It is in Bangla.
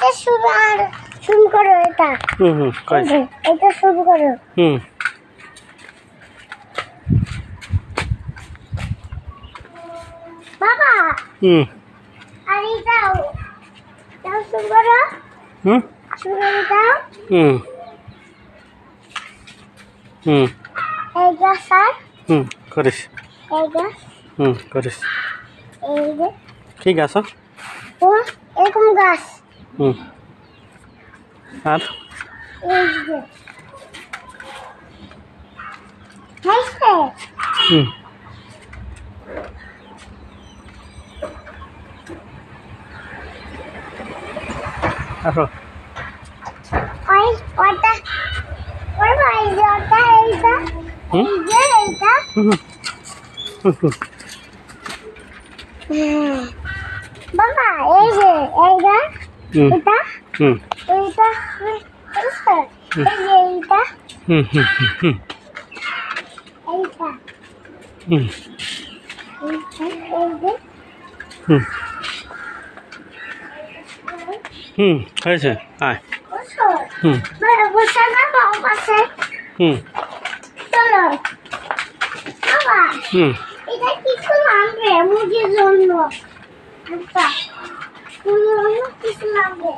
এটা শুরু করো এটা। কই এটা শুরু করো। বাবা আর এটাও শুরু করো। শুরু করে দাও। এই গাছ আর করিস এই গাছ করিস এই যে কি গাছ ও এরকম গাছ আর এই যে হয়েছে। আসো ওই ওটা ওর ভাই যে ওটা এইটা এই যে এইটা বাবা এই যে এইটা এটা এইটা হয়েছে। এই যে এইটা এইটা হয়েছে আয় বসে না বাবা পাশে চলো বাবা এটা কিছু লাগবে মুরগির জন্য আচ্ছা কিছু লাগবে